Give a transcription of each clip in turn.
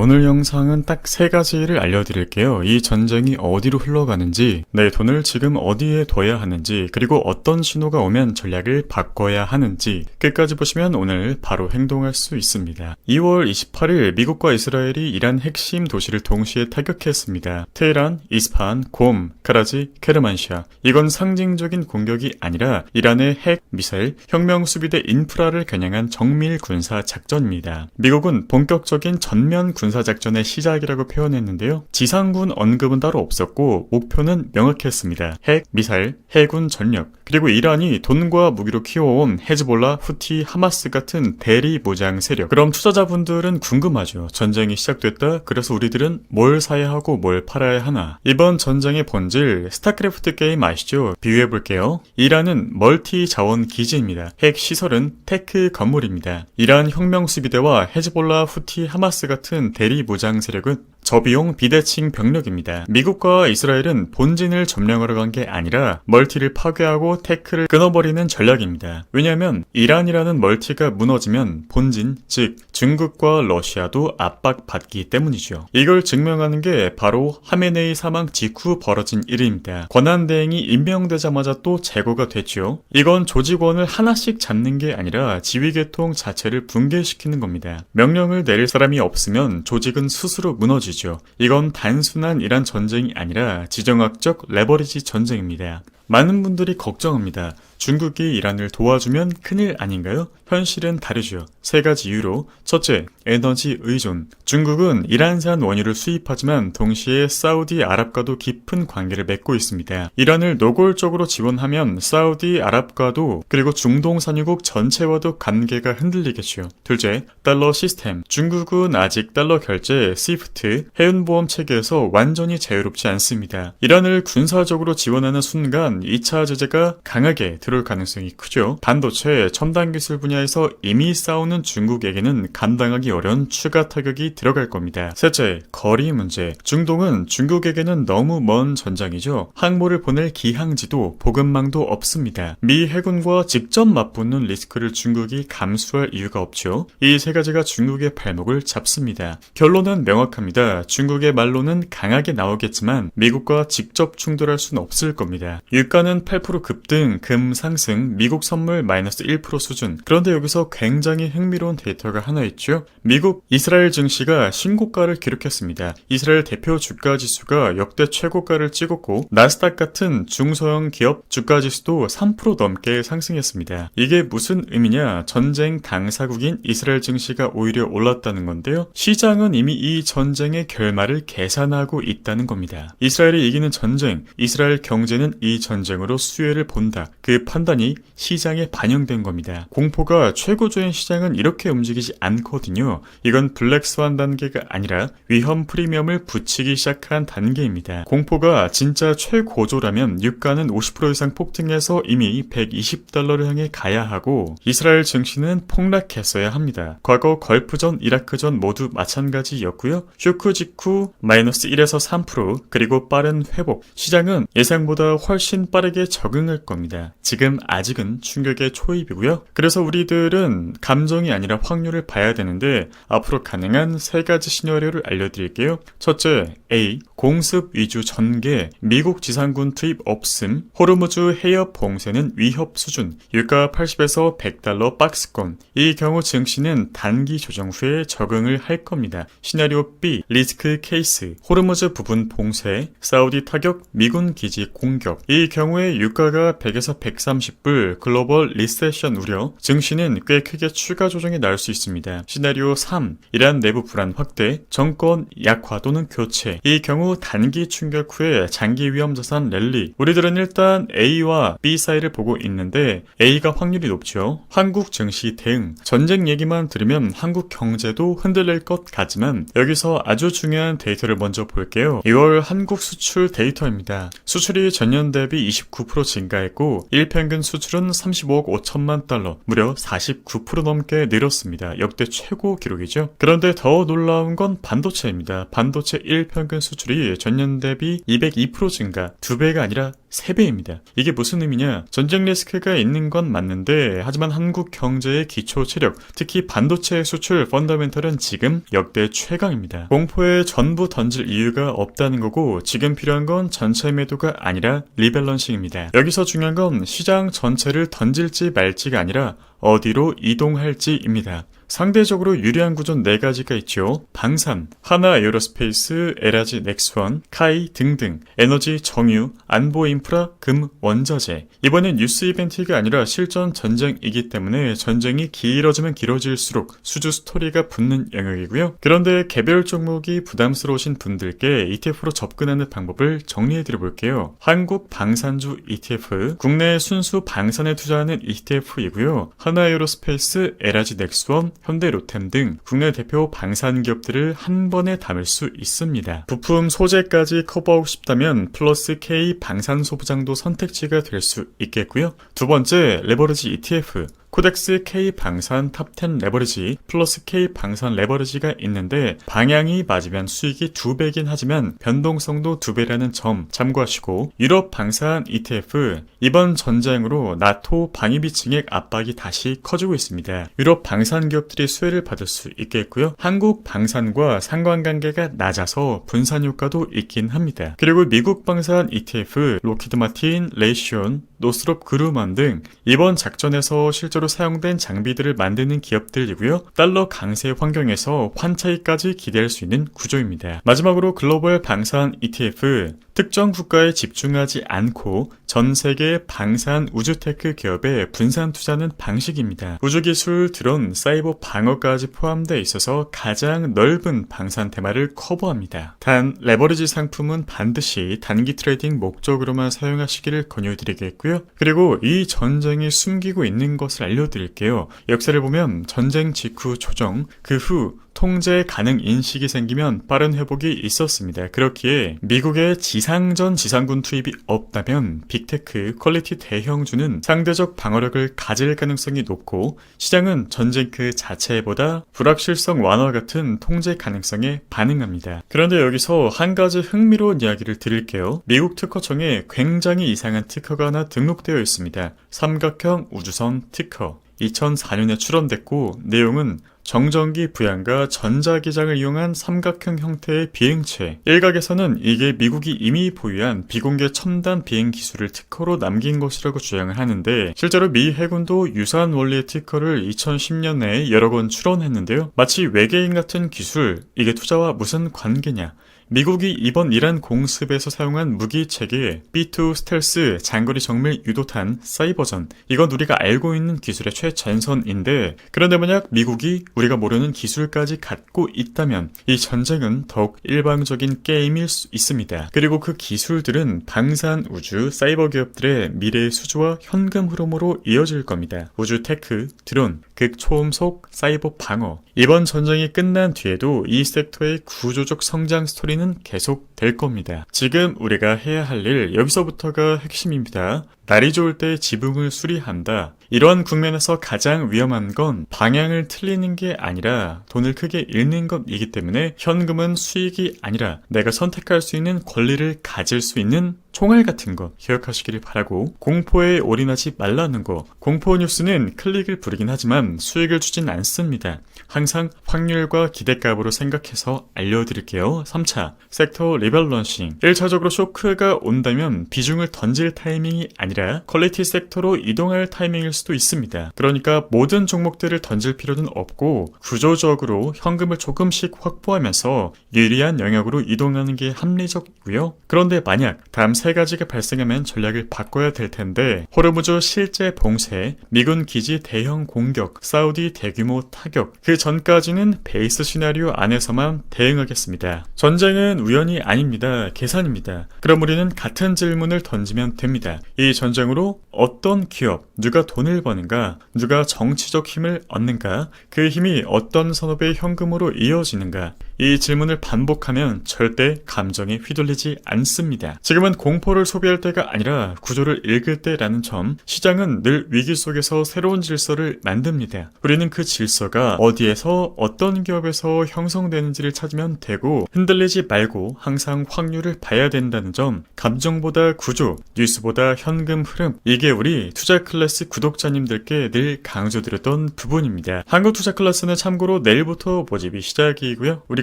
오늘 영상은 딱 3가지를 알려드릴게요. 이 전쟁이 어디로 흘러가는지, 내 돈을 지금 어디에 둬야 하는지, 그리고 어떤 신호가 오면 전략을 바꿔야 하는지 끝까지 보시면 오늘 바로 행동할 수 있습니다. 2월 28일 미국과 이스라엘이 이란 핵심 도시를 동시에 타격했습니다. 테헤란, 이스파한, 곰, 카라지, 케르만시아. 이건 상징적인 공격이 아니라 이란의 핵, 미사일, 혁명수비대 인프라를 겨냥한 정밀 군사 작전입니다. 미국은 본격적인 전면 군사작전의 시작이라고 표현했는데요. 지상군 언급은 따로 없었고 목표는 명확했습니다. 핵, 미사일, 해군 전력, 그리고 이란이 돈과 무기로 키워온 헤즈볼라, 후티, 하마스 같은 대리 무장 세력. 그럼 투자자분들은 궁금하죠. 전쟁이 시작됐다. 그래서 우리들은 뭘 사야 하고 뭘 팔아야 하나. 이번 전쟁의 본질, 스타크래프트 게임 아시죠? 비유해볼게요. 이란은 멀티 자원 기지입니다. 핵 시설은 테크 건물입니다. 이란 혁명수비대와 헤즈볼라, 후티, 하마스 같은 대리 무장 세력은 저비용 비대칭 병력입니다. 미국과 이스라엘은 본진을 점령하러 간 게 아니라 멀티를 파괴하고 테크를 끊어버리는 전략입니다. 왜냐하면 이란이라는 멀티가 무너지면 본진, 즉 중국과 러시아도 압박받기 때문이죠. 이걸 증명하는 게 바로 하메네이 사망 직후 벌어진 일입니다. 권한대행이 임명되자마자 또 제거가 됐죠. 이건 조직원을 하나씩 잡는 게 아니라 지휘계통 자체를 붕괴시키는 겁니다. 명령을 내릴 사람이 없으면 조직은 스스로 무너지죠. 이건 단순한 이란 전쟁이 아니라 지정학적 레버리지 전쟁입니다. 많은 분들이 걱정합니다. 중국이 이란을 도와주면 큰일 아닌가요? 현실은 다르죠. 3가지 이유로. 첫째, 에너지 의존. 중국은 이란산 원유를 수입하지만 동시에 사우디아랍과도 깊은 관계를 맺고 있습니다. 이란을 노골적으로 지원하면 사우디아랍과도 그리고 중동 산유국 전체와도 관계가 흔들리겠죠. 둘째, 달러 시스템. 중국은 아직 달러 결제, 스위프트, 해운보험 체계에서 완전히 자유롭지 않습니다. 이란을 군사적으로 지원하는 순간 2차 제재가 강하게 들어올 가능성이 크죠. 반도체, 첨단 기술 분야에서 이미 싸우는 중국에게는 감당하기 어려운 추가 타격이 들어갈 겁니다. 셋째, 거리 문제. 중동은 중국에게는 너무 먼 전장이죠. 항모를 보낼 기항지도 보급망도 없습니다. 미 해군과 직접 맞붙는 리스크를 중국이 감수할 이유가 없죠. 이 3가지가 중국의 발목을 잡습니다. 결론은 명확합니다. 중국의 말로는 강하게 나오겠지만 미국과 직접 충돌할 수는 없을 겁니다. 유가는 8% 급등, 금 상승, 미국 선물 마이너스 1% 수준. 그런데 여기서 굉장히 흥미로운 데이터가 하나 있죠. 미국 이스라엘 증시가 신고가를 기록했습니다. 이스라엘 대표 주가 지수가 역대 최고가를 찍었고 나스닥 같은 중소형 기업 주가 지수도 3% 넘게 상승했습니다. 이게 무슨 의미냐? 전쟁 당사국인 이스라엘 증시가 오히려 올랐다는 건데요. 시장은 이미 이 전쟁의 결말을 계산하고 있다는 겁니다. 이스라엘이 이기는 전쟁, 이스라엘 경제는 이 전쟁으로 수혜를 본다. 그 판단이 시장에 반영된 겁니다. 공포가 최고조인 시장은 이렇게 움직이지 않거든요. 이건 블랙스완 단계가 아니라 위험 프리미엄을 붙이기 시작한 단계입니다. 공포가 진짜 최고조라면 유가는 50% 이상 폭등해서 이미 120달러를 향해 가야 하고 이스라엘 증시는 폭락했어야 합니다. 과거 걸프전, 이라크전 모두 마찬가지였고요. 쇼크 직후 마이너스 1에서 3% 그리고 빠른 회복. 시장은 예상보다 훨씬 빠르게 적응할 겁니다. 지금 아직은 충격의 초입이고요. 그래서 우리들은 감정이 아니라 확률을 봐야 되는데 앞으로 가능한 3가지 시나리오를 알려드릴게요. 첫째, A. 공습 위주 전개, 미국 지상군 투입 없음, 호르무즈 해협 봉쇄는 위협 수준, 유가 80에서 100달러 박스권. 이 경우 증시는 단기 조정 후에 적응을 할 겁니다. 시나리오 B. 리스크 케이스, 호르무즈 부분 봉쇄, 사우디 타격, 미군 기지 공격. 이 경우에 유가가 100에서 130불, 글로벌 리세션 우려, 증시는 꽤 크게 추가 조정이 나올 수 있습니다. 시나리오 3. 이란 내부 불안 확대, 정권 약화 또는 교체. 이 경우 단기 충격 후에 장기 위험 자산 랠리. 우리들은 일단 A와 B 사이를 보고 있는데 A가 확률이 높죠. 한국 증시 대응. 전쟁 얘기만 들으면 한국 경제도 흔들릴 것 같지만 여기서 아주 중요한 데이터를 먼저 볼게요. 2월 한국 수출 데이터입니다. 수출이 전년 대비 29% 증가했고 일평균 수출은 35억 5천만 달러, 무려 49% 넘게 늘었습니다. 역대 최고 기록이죠. 그런데 더 놀라운 건 반도체입니다. 반도체 일평균 평균 수출이 전년 대비 202% 증가, 2배가 아니라 3배입니다. 이게 무슨 의미냐? 전쟁 리스크가 있는 건 맞는데 하지만 한국 경제의 기초 체력, 특히 반도체 수출 펀더멘털은 지금 역대 최강입니다. 공포에 전부 던질 이유가 없다는 거고 지금 필요한 건 전체 매도가 아니라 리밸런싱입니다. 여기서 중요한 건 시장 전체를 던질지 말지가 아니라 어디로 이동할지입니다. 상대적으로 유리한 구조는 4가지가 있죠. 방산, 하나 에어로스페이스, LG 넥스원, 카이 등등, 에너지, 정유, 안보 인프라, 금, 원자재. 이번엔 뉴스 이벤트가 아니라 실전 전쟁이기 때문에 전쟁이 길어지면 길어질수록 수주 스토리가 붙는 영역이고요. 그런데 개별 종목이 부담스러우신 분들께 ETF로 접근하는 방법을 정리해드려 볼게요. 한국 방산주 ETF, 국내 순수 방산에 투자하는 ETF이고요. 하나 에어로스페이스, LG 넥스원, 현대 로템 등 국내 대표 방산 기업들을 한 번에 담을 수 있습니다. 부품 소재까지 커버하고 싶다면 플러스 K 방산 소부장도 선택지가 될 수 있겠고요. 두 번째, 레버리지 ETF. 코덱스 K 방산 탑10 레버리지 플러스 K 방산 레버리지가 있는데 방향이 맞으면 수익이 2배긴 하지만 변동성도 2배라는 점 참고하시고, 유럽 방산 ETF, 이번 전쟁으로 나토 방위비 증액 압박이 다시 커지고 있습니다. 유럽 방산 기업들이 수혜를 받을 수 있겠고요. 한국 방산과 상관관계가 낮아서 분산 효과도 있긴 합니다. 그리고 미국 방산 ETF, 로키드 마틴, 레이시온, 노스롭 그루먼 등 이번 작전에서 실제로 사용된 장비들을 만드는 기업들이고요. 달러 강세 환경에서 환차익까지 기대할 수 있는 구조입니다. 마지막으로 글로벌 방산 ETF, 특정 국가에 집중하지 않고 전 세계 방산 우주테크 기업에 분산 투자하는 방식입니다. 우주기술, 드론, 사이버 방어까지 포함되어 있어서 가장 넓은 방산 테마를 커버합니다. 단 레버리지 상품은 반드시 단기 트레이딩 목적으로만 사용하시기를 권유드리겠고요. 그리고 이 전쟁이 숨기고 있는 것을 알려드릴게요. 역사를 보면 전쟁 직후 조정, 그 후 통제 가능 인식이 생기면 빠른 회복이 있었습니다. 그렇기에 미국의 지상전 지상군 투입이 없다면 빅테크, 퀄리티 대형주는 상대적 방어력을 가질 가능성이 높고 시장은 전쟁 그 자체보다 불확실성 완화 같은 통제 가능성에 반응합니다. 그런데 여기서 한 가지 흥미로운 이야기를 드릴게요. 미국 특허청에 굉장히 이상한 특허가 하나 등록되어 있습니다. 삼각형 우주선 특허. 2004년에 출원됐고 내용은 정전기 부양과 전자기장을 이용한 삼각형 형태의 비행체. 일각에서는 이게 미국이 이미 보유한 비공개 첨단 비행 기술을 특허로 남긴 것이라고 주장을 하는데 실제로 미 해군도 유사한 원리의 특허를 2010년에 여러 번 출원했는데요. 마치 외계인 같은 기술, 이게 투자와 무슨 관계냐. 미국이 이번 이란 공습에서 사용한 무기 체계 B2 스텔스 장거리 정밀 유도탄 사이버전, 이건 우리가 알고 있는 기술의 최전선인데 그런데 만약 미국이 우리가 모르는 기술까지 갖고 있다면 이 전쟁은 더욱 일방적인 게임일 수 있습니다. 그리고 그 기술들은 방산 우주 사이버 기업들의 미래의 수주와 현금 흐름으로 이어질 겁니다. 우주 테크, 드론, 극초음속, 사이버 방어. 이번 전쟁이 끝난 뒤에도 이 섹터의 구조적 성장 스토리는 계속 될 겁니다. 지금 우리가 해야 할 일, 여기서부터가 핵심입니다. 날이 좋을 때 지붕을 수리한다. 이러한 국면에서 가장 위험한 건 방향을 틀리는 게 아니라 돈을 크게 잃는 것이기 때문에 현금은 수익이 아니라 내가 선택할 수 있는 권리를 가질 수 있는 총알 같은 거 기억하시기를 바라고, 공포에 올인하지 말라는 거. 공포 뉴스는 클릭을 부르긴 하지만 수익을 주진 않습니다. 항상 확률과 기대값으로 생각해서 알려드릴게요. 3차, 섹터 리밸런싱. 1차적으로 쇼크가 온다면 비중을 던질 타이밍이 아니라 퀄리티 섹터로 이동할 타이밍일 수도 있습니다. 그러니까 모든 종목들을 던질 필요는 없고 구조적으로 현금을 조금씩 확보하면서 유리한 영역으로 이동하는 게 합리적이고요. 그런데 만약 다음 3가지가 발생하면 전략을 바꿔야 될 텐데, 호르무즈 실제 봉쇄, 미군 기지 대형 공격, 사우디 대규모 타격, 그 전까지는 베이스 시나리오 안에서만 대응하겠습니다. 전쟁은 우연이 아닙니다. 계산입니다. 그럼 우리는 같은 질문을 던지면 됩니다. 이 전쟁으로 어떤 기업, 누가 돈을 버는가, 누가 정치적 힘을 얻는가, 그 힘이 어떤 산업의 현금으로 이어지는가, 이 질문을 반복하면 절대 감정에 휘둘리지 않습니다. 지금은 공포를 소비할 때가 아니라 구조를 읽을 때라는 점, 시장은 늘 위기 속에서 새로운 질서를 만듭니다. 우리는 그 질서가 어디에서 어떤 기업에서 형성되는지를 찾으면 되고, 흔들리지 말고 항상 확률을 봐야 된다는 점, 감정보다 구조, 뉴스보다 현금 흐름, 이게 우리 투자클래스 구독자님들께 늘 강조드렸던 부분입니다. 한국투자클래스는 참고로 내일부터 모집이 시작이고요. 우리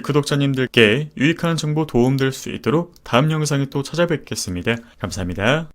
구독자님들께 유익한 정보 도움될 수 있도록 다음 영상에 또 찾아뵙겠습니다. 감사합니다.